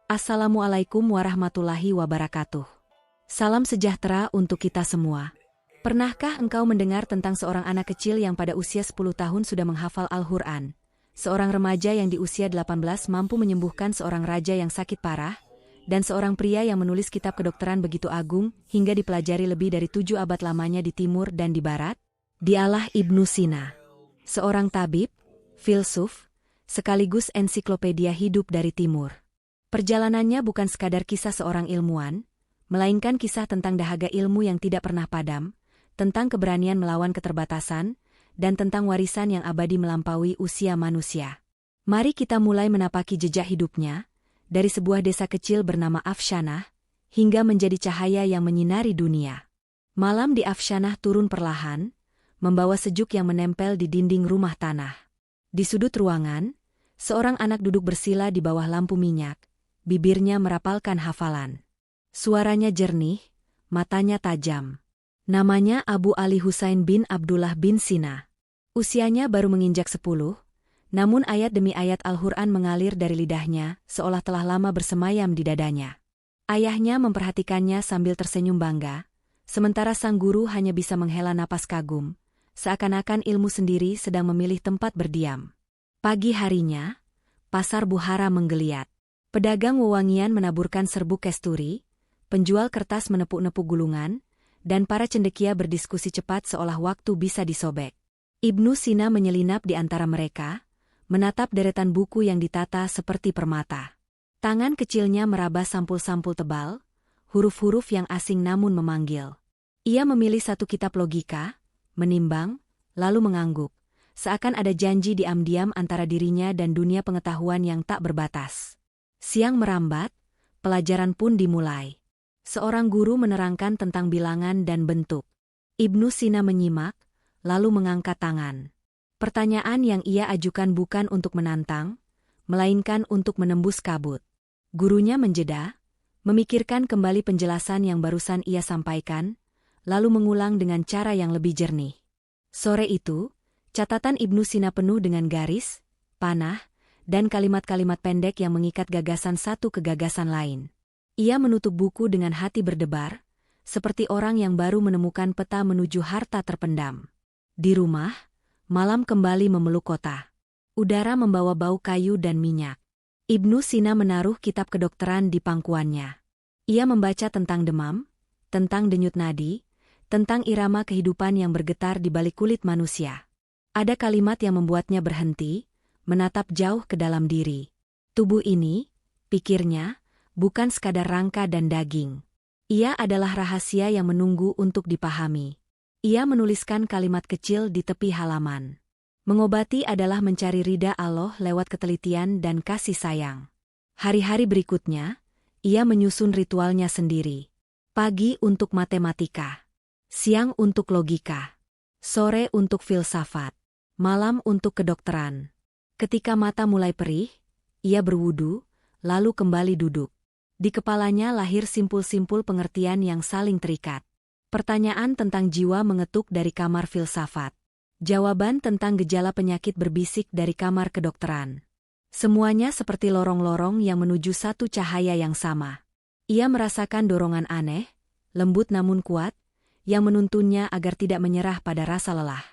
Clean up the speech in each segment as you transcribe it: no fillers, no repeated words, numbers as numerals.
Assalamualaikum warahmatullahi wabarakatuh. Salam sejahtera untuk kita semua. Pernahkah engkau mendengar tentang seorang anak kecil yang pada usia 10 tahun sudah menghafal Al-Quran? Seorang remaja yang di usia 18 mampu menyembuhkan seorang raja yang sakit parah, dan seorang pria yang menulis kitab kedokteran begitu agung hingga dipelajari lebih dari 7 abad lamanya di timur dan di barat? Dialah Ibnu Sina. Seorang tabib, filsuf, sekaligus ensiklopedia hidup dari timur. Perjalanannya bukan sekadar kisah seorang ilmuwan, melainkan kisah tentang dahaga ilmu yang tidak pernah padam, tentang keberanian melawan keterbatasan, dan tentang warisan yang abadi melampaui usia manusia. Mari kita mulai menapaki jejak hidupnya, dari sebuah desa kecil bernama Afshanah, hingga menjadi cahaya yang menyinari dunia. Malam di Afshanah turun perlahan, membawa sejuk yang menempel di dinding rumah tanah. Di sudut ruangan, seorang anak duduk bersila di bawah lampu minyak, bibirnya merapalkan hafalan. Suaranya jernih, matanya tajam. Namanya Abu Ali Husain bin Abdullah bin Sina. Usianya baru menginjak 10, namun ayat demi ayat Al-Quran mengalir dari lidahnya, seolah telah lama bersemayam di dadanya. Ayahnya memperhatikannya sambil tersenyum bangga, sementara sang guru hanya bisa menghela napas kagum, seakan-akan ilmu sendiri sedang memilih tempat berdiam. Pagi harinya, pasar Buhara menggeliat. Pedagang wewangian menaburkan serbuk kesturi, penjual kertas menepuk-nepuk gulungan, dan para cendekia berdiskusi cepat seolah waktu bisa disobek. Ibnu Sina menyelinap di antara mereka, menatap deretan buku yang ditata seperti permata. Tangan kecilnya meraba sampul-sampul tebal, huruf-huruf yang asing namun memanggil. Ia memilih satu kitab logika, menimbang, lalu mengangguk, seakan ada janji diam-diam antara dirinya dan dunia pengetahuan yang tak berbatas. Siang merambat, pelajaran pun dimulai. Seorang guru menerangkan tentang bilangan dan bentuk. Ibnu Sina menyimak, lalu mengangkat tangan. Pertanyaan yang ia ajukan bukan untuk menantang, melainkan untuk menembus kabut. Gurunya menjeda, memikirkan kembali penjelasan yang barusan ia sampaikan, lalu mengulang dengan cara yang lebih jernih. Sore itu, catatan Ibnu Sina penuh dengan garis, panah, dan kalimat-kalimat pendek yang mengikat gagasan satu ke gagasan lain. Ia menutup buku dengan hati berdebar, seperti orang yang baru menemukan peta menuju harta terpendam. Di rumah, malam kembali memeluk kota. Udara membawa bau kayu dan minyak. Ibnu Sina menaruh kitab kedokteran di pangkuannya. Ia membaca tentang demam, tentang denyut nadi, tentang irama kehidupan yang bergetar di balik kulit manusia. Ada kalimat yang membuatnya berhenti, menatap jauh ke dalam diri. Tubuh ini, pikirnya, bukan sekadar rangka dan daging. Ia adalah rahasia yang menunggu untuk dipahami. Ia menuliskan kalimat kecil di tepi halaman. Mengobati adalah mencari ridha Allah lewat ketelitian dan kasih sayang. Hari-hari berikutnya, ia menyusun ritualnya sendiri. Pagi untuk matematika, siang untuk logika, sore untuk filsafat, malam untuk kedokteran. Ketika mata mulai perih, ia berwudu, lalu kembali duduk. Di kepalanya lahir simpul-simpul pengertian yang saling terikat. Pertanyaan tentang jiwa mengetuk dari kamar filsafat. Jawaban tentang gejala penyakit berbisik dari kamar kedokteran. Semuanya seperti lorong-lorong yang menuju satu cahaya yang sama. Ia merasakan dorongan aneh, lembut namun kuat, yang menuntunnya agar tidak menyerah pada rasa lelah.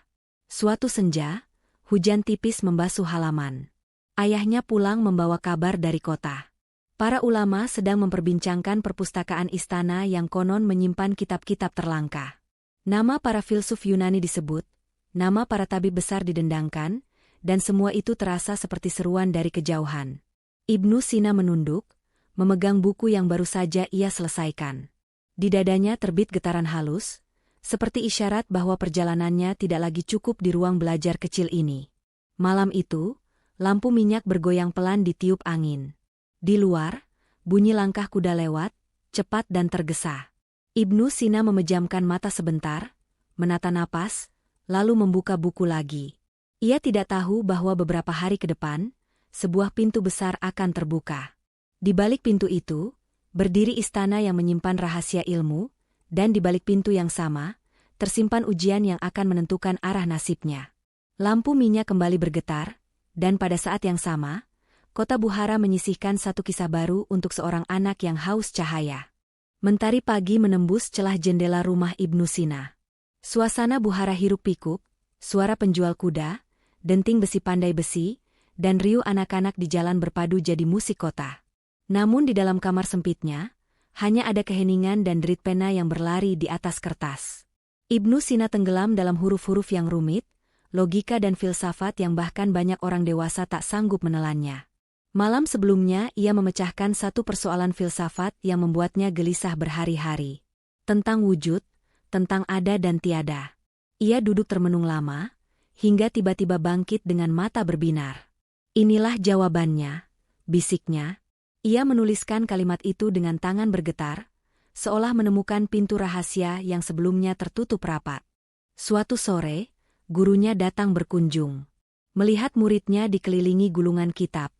Suatu senja, hujan tipis membasuh halaman. Ayahnya pulang membawa kabar dari kota. Para ulama sedang memperbincangkan perpustakaan istana yang konon menyimpan kitab-kitab terlangka. Nama para filsuf Yunani disebut, nama para tabib besar didendangkan, dan semua itu terasa seperti seruan dari kejauhan. Ibnu Sina menunduk, memegang buku yang baru saja ia selesaikan. Di dadanya terbit getaran halus, seperti isyarat bahwa perjalanannya tidak lagi cukup di ruang belajar kecil ini. Malam itu, lampu minyak bergoyang pelan ditiup angin. Di luar, bunyi langkah kuda lewat, cepat dan tergesa. Ibnu Sina memejamkan mata sebentar, menata napas, lalu membuka buku lagi. Ia tidak tahu bahwa beberapa hari ke depan, sebuah pintu besar akan terbuka. Di balik pintu itu, berdiri istana yang menyimpan rahasia ilmu, dan di balik pintu yang sama, tersimpan ujian yang akan menentukan arah nasibnya. Lampu minyak kembali bergetar, dan pada saat yang sama, kota Buhara menyisihkan satu kisah baru untuk seorang anak yang haus cahaya. Mentari pagi menembus celah jendela rumah Ibnu Sina. Suasana Buhara hiruk-pikuk, suara penjual kuda, denting besi pandai besi, dan riuh anak-anak di jalan berpadu jadi musik kota. Namun di dalam kamar sempitnya, hanya ada keheningan dan derit pena yang berlari di atas kertas. Ibnu Sina tenggelam dalam huruf-huruf yang rumit, logika dan filsafat yang bahkan banyak orang dewasa tak sanggup menelannya. Malam sebelumnya ia memecahkan satu persoalan filsafat yang membuatnya gelisah berhari-hari. Tentang wujud, tentang ada dan tiada. Ia duduk termenung lama, hingga tiba-tiba bangkit dengan mata berbinar. Inilah jawabannya, bisiknya. Ia menuliskan kalimat itu dengan tangan bergetar, seolah menemukan pintu rahasia yang sebelumnya tertutup rapat. Suatu sore, gurunya datang berkunjung. Melihat muridnya dikelilingi gulungan kitab,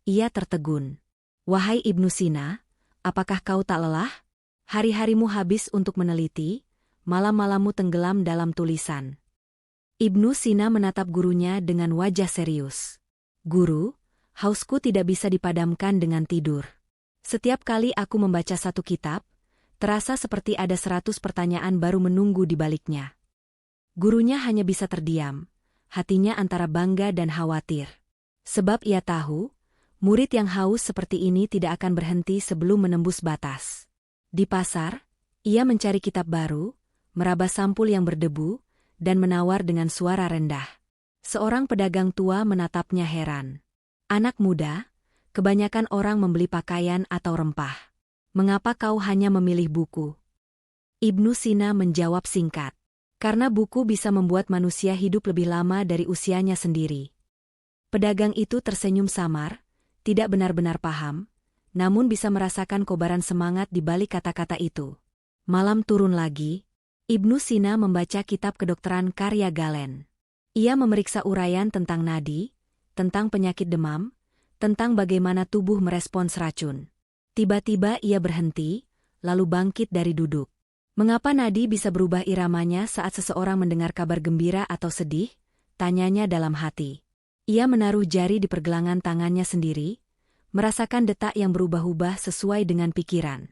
ia tertegun. "Wahai Ibnu Sina, apakah kau tak lelah? Hari-harimu habis untuk meneliti, malam-malammu tenggelam dalam tulisan." Ibnu Sina menatap gurunya dengan wajah serius. "Guru, hausku tidak bisa dipadamkan dengan tidur. Setiap kali aku membaca satu kitab, terasa seperti ada 100 pertanyaan baru menunggu di baliknya." Gurunya hanya bisa terdiam, hatinya antara bangga dan khawatir. Sebab ia tahu, murid yang haus seperti ini tidak akan berhenti sebelum menembus batas. Di pasar, ia mencari kitab baru, meraba sampul yang berdebu, dan menawar dengan suara rendah. Seorang pedagang tua menatapnya heran. "Anak muda, kebanyakan orang membeli pakaian atau rempah. Mengapa kau hanya memilih buku?" Ibnu Sina menjawab singkat. "Karena buku bisa membuat manusia hidup lebih lama dari usianya sendiri." Pedagang itu tersenyum samar, tidak benar-benar paham, namun bisa merasakan kobaran semangat di balik kata-kata itu. Malam turun lagi, Ibnu Sina membaca kitab kedokteran karya Galen. Ia memeriksa uraian tentang nadi, tentang penyakit demam, tentang bagaimana tubuh merespons racun. Tiba-tiba ia berhenti, lalu bangkit dari duduk. Mengapa nadi bisa berubah iramanya saat seseorang mendengar kabar gembira atau sedih? Tanyanya dalam hati. Ia menaruh jari di pergelangan tangannya sendiri, merasakan detak yang berubah-ubah sesuai dengan pikiran.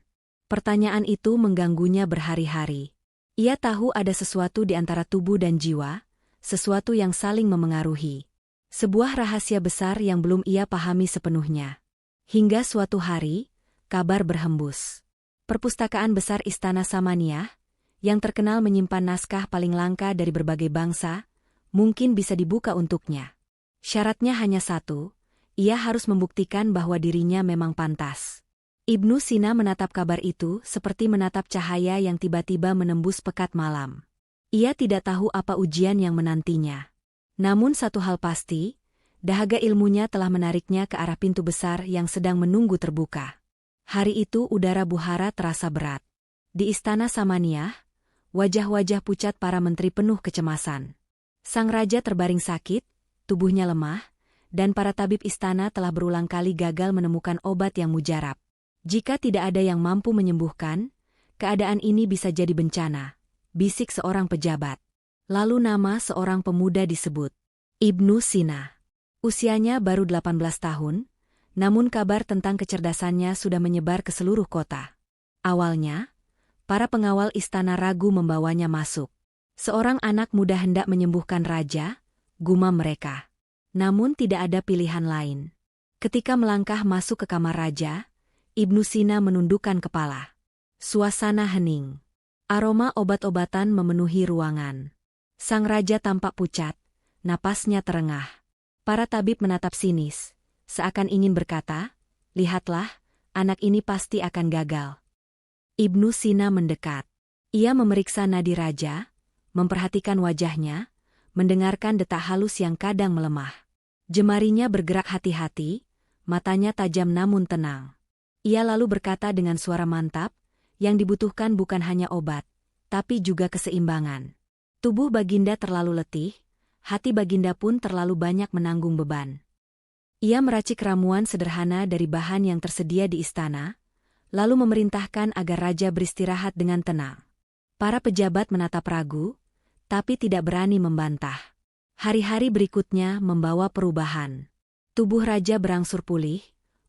Pertanyaan itu mengganggunya berhari-hari. Ia tahu ada sesuatu di antara tubuh dan jiwa, sesuatu yang saling memengaruhi. Sebuah rahasia besar yang belum ia pahami sepenuhnya. Hingga suatu hari, kabar berhembus. Perpustakaan besar Istana Samaniyah, yang terkenal menyimpan naskah paling langka dari berbagai bangsa, mungkin bisa dibuka untuknya. Syaratnya hanya satu, ia harus membuktikan bahwa dirinya memang pantas. Ibnu Sina menatap kabar itu seperti menatap cahaya yang tiba-tiba menembus pekat malam. Ia tidak tahu apa ujian yang menantinya. Namun satu hal pasti, dahaga ilmunya telah menariknya ke arah pintu besar yang sedang menunggu terbuka. Hari itu udara Buhara terasa berat. Di Istana Samaniyah, wajah-wajah pucat para menteri penuh kecemasan. Sang raja terbaring sakit, tubuhnya lemah, dan para tabib istana telah berulang kali gagal menemukan obat yang mujarab. Jika tidak ada yang mampu menyembuhkan, keadaan ini bisa jadi bencana, bisik seorang pejabat. Lalu nama seorang pemuda disebut, Ibnu Sina. Usianya baru 18 tahun, namun kabar tentang kecerdasannya sudah menyebar ke seluruh kota. Awalnya, para pengawal istana ragu membawanya masuk. Seorang anak muda hendak menyembuhkan raja, gumam mereka. Namun tidak ada pilihan lain. Ketika melangkah masuk ke kamar raja, Ibnu Sina menundukkan kepala. Suasana hening. Aroma obat-obatan memenuhi ruangan. Sang raja tampak pucat, napasnya terengah. Para tabib menatap sinis, seakan ingin berkata, "Lihatlah, anak ini pasti akan gagal." Ibnu Sina mendekat. Ia memeriksa nadi raja, memperhatikan wajahnya, mendengarkan detak halus yang kadang melemah. Jemarinya bergerak hati-hati, matanya tajam namun tenang. Ia lalu berkata dengan suara mantap, yang dibutuhkan bukan hanya obat, tapi juga keseimbangan. Tubuh Baginda terlalu letih, hati Baginda pun terlalu banyak menanggung beban. Ia meracik ramuan sederhana dari bahan yang tersedia di istana, lalu memerintahkan agar raja beristirahat dengan tenang. Para pejabat menatap ragu, tapi tidak berani membantah. Hari-hari berikutnya membawa perubahan. Tubuh raja berangsur pulih,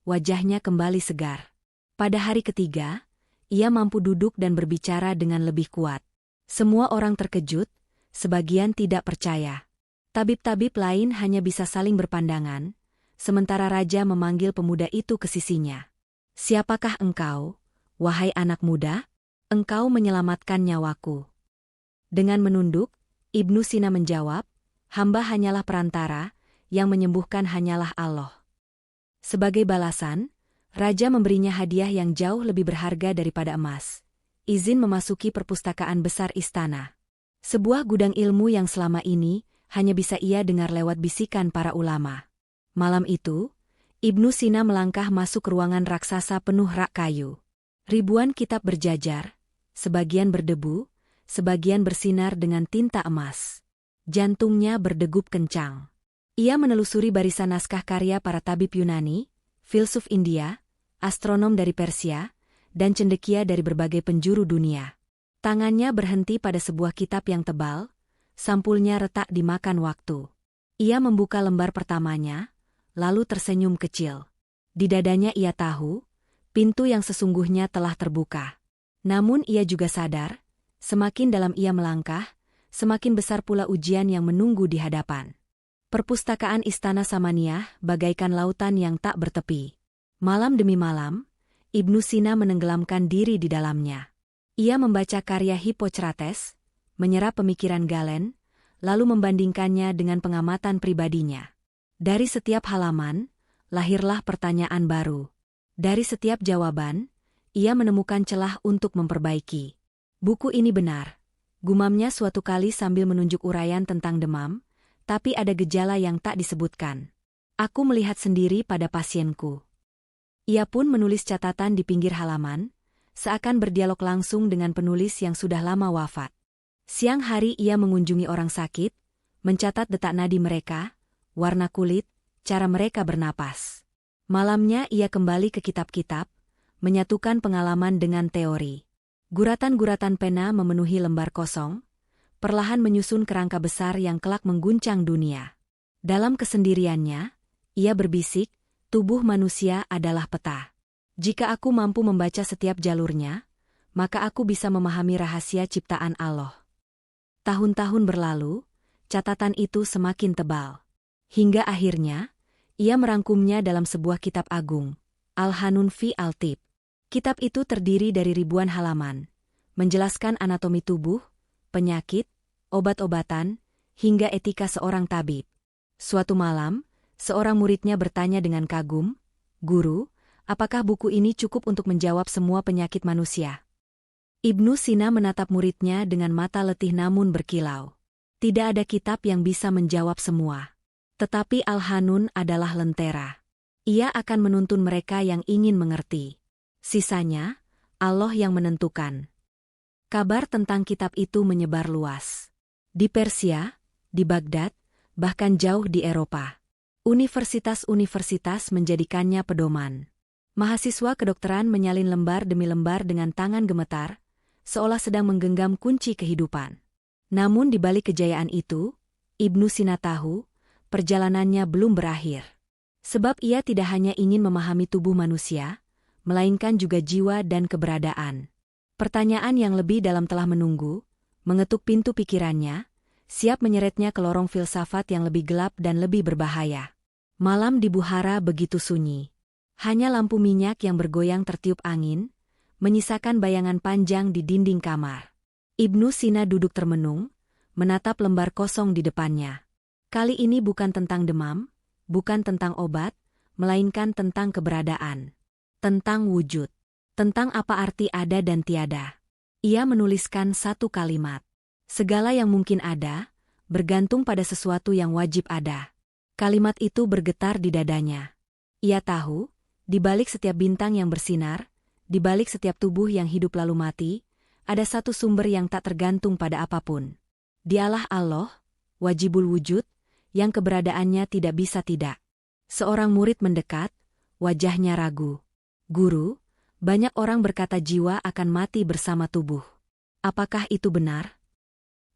wajahnya kembali segar. Pada hari ketiga, ia mampu duduk dan berbicara dengan lebih kuat. Semua orang terkejut, sebagian tidak percaya. Tabib-tabib lain hanya bisa saling berpandangan, sementara raja memanggil pemuda itu ke sisinya. "Siapakah engkau, wahai anak muda? Engkau menyelamatkan nyawaku." Dengan menunduk, Ibnu Sina menjawab, "Hamba hanyalah perantara, yang menyembuhkan hanyalah Allah." Sebagai balasan, raja memberinya hadiah yang jauh lebih berharga daripada emas. Izin memasuki perpustakaan besar istana. Sebuah gudang ilmu yang selama ini hanya bisa ia dengar lewat bisikan para ulama. Malam itu, Ibnu Sina melangkah masuk ke ruangan raksasa penuh rak kayu. Ribuan kitab berjajar, sebagian berdebu, sebagian bersinar dengan tinta emas. Jantungnya berdegup kencang. Ia menelusuri barisan naskah karya para tabib Yunani, filsuf India, astronom dari Persia, dan cendekia dari berbagai penjuru dunia. Tangannya berhenti pada sebuah kitab yang tebal, sampulnya retak dimakan waktu. Ia membuka lembar pertamanya, lalu tersenyum kecil. Di dadanya ia tahu, pintu yang sesungguhnya telah terbuka. Namun ia juga sadar, semakin dalam ia melangkah, semakin besar pula ujian yang menunggu di hadapan. Perpustakaan Istana Samaniyah bagaikan lautan yang tak bertepi. Malam demi malam, Ibnu Sina menenggelamkan diri di dalamnya. Ia membaca karya Hippocrates, menyerap pemikiran Galen, lalu membandingkannya dengan pengamatan pribadinya. Dari setiap halaman, lahirlah pertanyaan baru. Dari setiap jawaban, ia menemukan celah untuk memperbaiki. "Buku ini benar," gumamnya suatu kali sambil menunjuk uraian tentang demam, "tapi ada gejala yang tak disebutkan. Aku melihat sendiri pada pasienku." Ia pun menulis catatan di pinggir halaman, seakan berdialog langsung dengan penulis yang sudah lama wafat. Siang hari ia mengunjungi orang sakit, mencatat detak nadi mereka, warna kulit, cara mereka bernapas. Malamnya ia kembali ke kitab-kitab, menyatukan pengalaman dengan teori. Guratan-guratan pena memenuhi lembar kosong, perlahan menyusun kerangka besar yang kelak mengguncang dunia. Dalam kesendiriannya, ia berbisik, "Tubuh manusia adalah peta. Jika aku mampu membaca setiap jalurnya, maka aku bisa memahami rahasia ciptaan Allah." Tahun-tahun berlalu, catatan itu semakin tebal. Hingga akhirnya, ia merangkumnya dalam sebuah kitab agung, Al-Hanun fi Al-Tib. Kitab itu terdiri dari ribuan halaman, menjelaskan anatomi tubuh, penyakit, obat-obatan, hingga etika seorang tabib. Suatu malam, seorang muridnya bertanya dengan kagum, "Guru, apakah buku ini cukup untuk menjawab semua penyakit manusia?" Ibnu Sina menatap muridnya dengan mata letih namun berkilau. Tidak ada kitab yang bisa menjawab semua. Tetapi Al-Hanun adalah lentera. Ia akan menuntun mereka yang ingin mengerti. Sisanya, Allah yang menentukan. Kabar tentang kitab itu menyebar luas. Di Persia, di Baghdad, bahkan jauh di Eropa. Universitas-universitas menjadikannya pedoman. Mahasiswa kedokteran menyalin lembar demi lembar dengan tangan gemetar, seolah sedang menggenggam kunci kehidupan. Namun di balik kejayaan itu, Ibnu Sina tahu, perjalanannya belum berakhir. Sebab ia tidak hanya ingin memahami tubuh manusia, melainkan juga jiwa dan keberadaan. Pertanyaan yang lebih dalam telah menunggu, mengetuk pintu pikirannya, siap menyeretnya ke lorong filsafat yang lebih gelap dan lebih berbahaya. Malam di Bukhara begitu sunyi. Hanya lampu minyak yang bergoyang tertiup angin, menyisakan bayangan panjang di dinding kamar. Ibnu Sina duduk termenung, menatap lembar kosong di depannya. Kali ini bukan tentang demam, bukan tentang obat, melainkan tentang keberadaan. Tentang wujud. Tentang apa arti ada dan tiada. Ia menuliskan satu kalimat. Segala yang mungkin ada, bergantung pada sesuatu yang wajib ada. Kalimat itu bergetar di dadanya. Ia tahu, di balik setiap bintang yang bersinar, di balik setiap tubuh yang hidup lalu mati, ada satu sumber yang tak tergantung pada apapun. Dialah Allah, wajibul wujud, yang keberadaannya tidak bisa tidak. Seorang murid mendekat, wajahnya ragu. "Guru, banyak orang berkata jiwa akan mati bersama tubuh. Apakah itu benar?"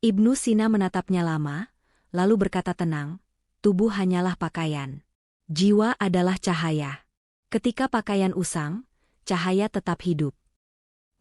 Ibnu Sina menatapnya lama, lalu berkata tenang, "Tubuh hanyalah pakaian. Jiwa adalah cahaya. Ketika pakaian usang, cahaya tetap hidup.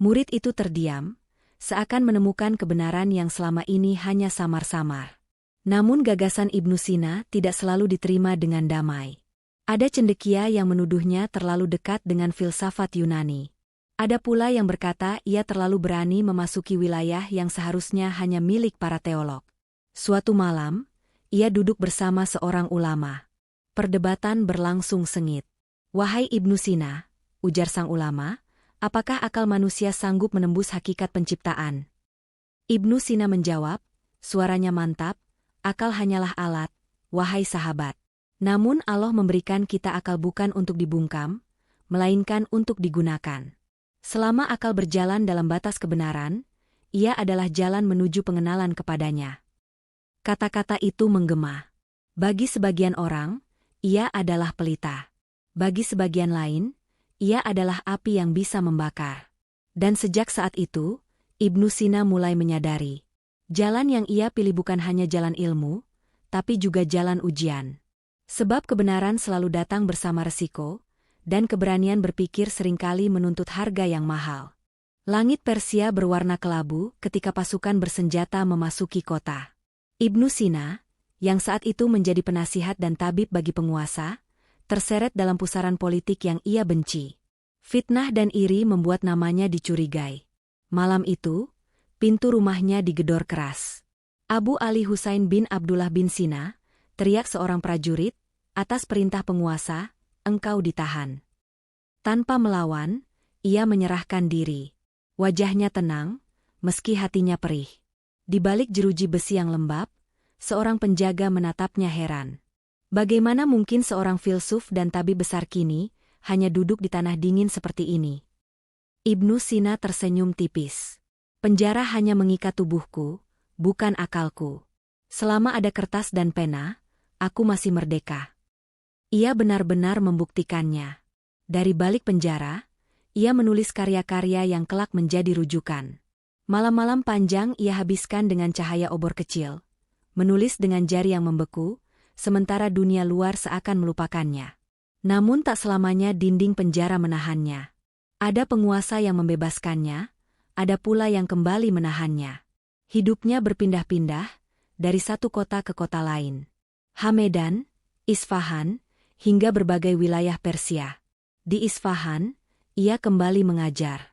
Murid itu terdiam, seakan menemukan kebenaran yang selama ini hanya samar-samar. Namun gagasan Ibnu Sina tidak selalu diterima dengan damai. Ada cendekia yang menuduhnya terlalu dekat dengan filsafat Yunani. Ada pula yang berkata ia terlalu berani memasuki wilayah yang seharusnya hanya milik para teolog. Suatu malam, ia duduk bersama seorang ulama. Perdebatan berlangsung sengit. "Wahai Ibnu Sina," ujar sang ulama, "apakah akal manusia sanggup menembus hakikat penciptaan?" Ibnu Sina menjawab, suaranya mantap, "Akal hanyalah alat, wahai sahabat. Namun Allah memberikan kita akal bukan untuk dibungkam, melainkan untuk digunakan. Selama akal berjalan dalam batas kebenaran, ia adalah jalan menuju pengenalan kepadanya." Kata-kata itu menggema. Bagi sebagian orang, ia adalah pelita. Bagi sebagian lain, ia adalah api yang bisa membakar. Dan sejak saat itu, Ibnu Sina mulai menyadari. Jalan yang ia pilih bukan hanya jalan ilmu, tapi juga jalan ujian. Sebab kebenaran selalu datang bersama resiko, dan keberanian berpikir seringkali menuntut harga yang mahal. Langit Persia berwarna kelabu ketika pasukan bersenjata memasuki kota. Ibnu Sina, yang saat itu menjadi penasihat dan tabib bagi penguasa, terseret dalam pusaran politik yang ia benci. Fitnah dan iri membuat namanya dicurigai. Malam itu, pintu rumahnya digedor keras. "Abu Ali Husain bin Abdullah bin Sina," teriak seorang prajurit, "atas perintah penguasa, engkau ditahan." Tanpa melawan, ia menyerahkan diri. Wajahnya tenang, meski hatinya perih. Di balik jeruji besi yang lembab, seorang penjaga menatapnya heran. Bagaimana mungkin seorang filsuf dan tabib besar kini hanya duduk di tanah dingin seperti ini? Ibnu Sina tersenyum tipis. "Penjara hanya mengikat tubuhku, bukan akalku. Selama ada kertas dan pena, aku masih merdeka." Ia benar-benar membuktikannya. Dari balik penjara, ia menulis karya-karya yang kelak menjadi rujukan. Malam-malam panjang ia habiskan dengan cahaya obor kecil, menulis dengan jari yang membeku, sementara dunia luar seakan melupakannya. Namun tak selamanya dinding penjara menahannya. Ada penguasa yang membebaskannya, ada pula yang kembali menahannya. Hidupnya berpindah-pindah, dari satu kota ke kota lain. Hamedan, Isfahan, hingga berbagai wilayah Persia. Di Isfahan, ia kembali mengajar.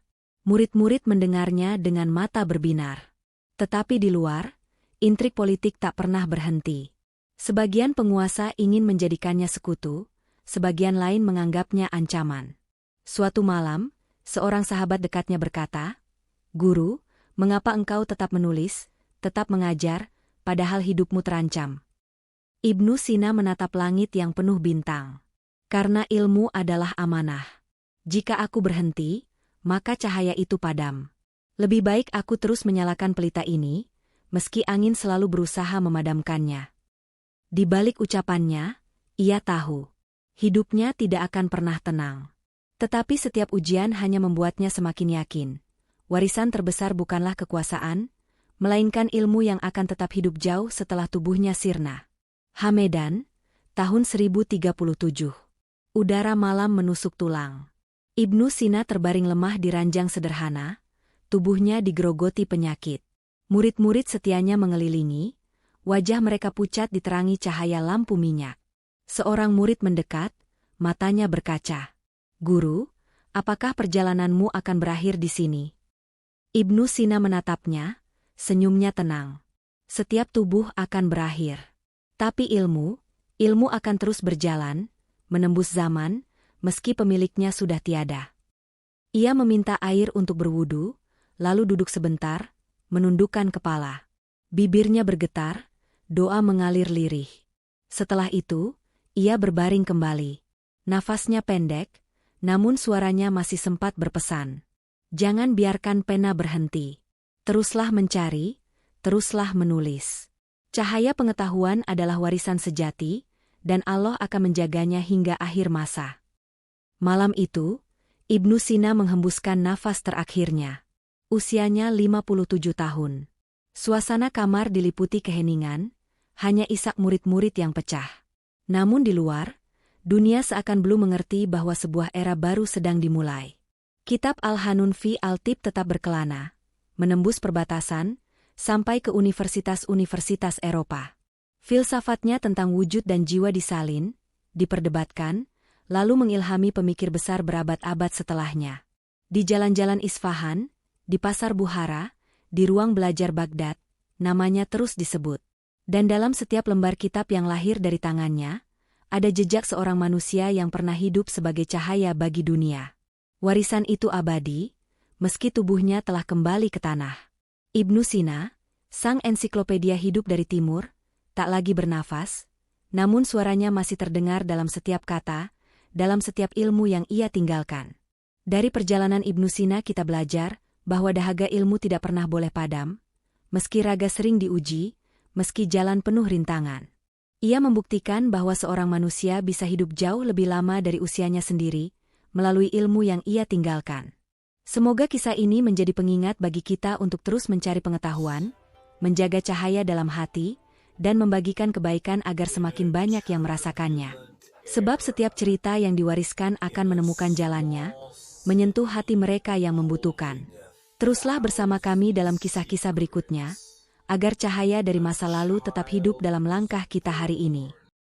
Murid-murid mendengarnya dengan mata berbinar. Tetapi di luar, intrik politik tak pernah berhenti. Sebagian penguasa ingin menjadikannya sekutu, sebagian lain menganggapnya ancaman. Suatu malam, seorang sahabat dekatnya berkata, "Guru, mengapa engkau tetap menulis, tetap mengajar, padahal hidupmu terancam?" Ibnu Sina menatap langit yang penuh bintang. "Karena ilmu adalah amanah. Jika aku berhenti, maka cahaya itu padam. Lebih baik aku terus menyalakan pelita ini, meski angin selalu berusaha memadamkannya." Di balik ucapannya, ia tahu, hidupnya tidak akan pernah tenang. Tetapi setiap ujian hanya membuatnya semakin yakin. Warisan terbesar bukanlah kekuasaan, melainkan ilmu yang akan tetap hidup jauh setelah tubuhnya sirna. Hamedan, tahun 1037. Udara malam menusuk tulang. Ibnu Sina terbaring lemah di ranjang sederhana, tubuhnya digerogoti penyakit. Murid-murid setianya mengelilingi, wajah mereka pucat diterangi cahaya lampu minyak. Seorang murid mendekat, matanya berkaca. "Guru, apakah perjalananmu akan berakhir di sini?" Ibnu Sina menatapnya, senyumnya tenang. "Setiap tubuh akan berakhir. Tapi ilmu akan terus berjalan, menembus zaman, meski pemiliknya sudah tiada." Ia meminta air untuk berwudu, lalu duduk sebentar, menundukkan kepala. Bibirnya bergetar, doa mengalir lirih. Setelah itu, ia berbaring kembali. Nafasnya pendek, namun suaranya masih sempat berpesan. "Jangan biarkan pena berhenti. Teruslah mencari, teruslah menulis. Cahaya pengetahuan adalah warisan sejati, dan Allah akan menjaganya hingga akhir masa." Malam itu, Ibnu Sina menghembuskan nafas terakhirnya. Usianya 57 tahun. Suasana kamar diliputi keheningan, hanya isak murid-murid yang pecah. Namun di luar, Dunia seakan belum mengerti bahwa sebuah era baru sedang dimulai. Kitab Al-Hanun fi Al-Tib tetap berkelana, menembus perbatasan, sampai ke universitas-universitas Eropa. Filsafatnya tentang wujud dan jiwa disalin, diperdebatkan, lalu mengilhami pemikir besar berabad-abad setelahnya. Di jalan-jalan Isfahan, di pasar Bukhara, di ruang belajar Baghdad, namanya terus disebut. Dan dalam setiap lembar kitab yang lahir dari tangannya, ada jejak seorang manusia yang pernah hidup sebagai cahaya bagi dunia. Warisan itu abadi, meski tubuhnya telah kembali ke tanah. Ibnu Sina, sang ensiklopedia hidup dari timur, tak lagi bernafas, namun suaranya masih terdengar dalam setiap kata, dalam setiap ilmu yang ia tinggalkan. Dari perjalanan Ibnu Sina kita belajar bahwa dahaga ilmu tidak pernah boleh padam, meski raga sering diuji, meski jalan penuh rintangan. Ia membuktikan bahwa seorang manusia bisa hidup jauh lebih lama dari usianya sendiri, melalui ilmu yang ia tinggalkan. Semoga kisah ini menjadi pengingat bagi kita untuk terus mencari pengetahuan, menjaga cahaya dalam hati, dan membagikan kebaikan agar semakin banyak yang merasakannya. Sebab setiap cerita yang diwariskan akan menemukan jalannya, menyentuh hati mereka yang membutuhkan. Teruslah bersama kami dalam kisah-kisah berikutnya, agar cahaya dari masa lalu tetap hidup dalam langkah kita hari ini.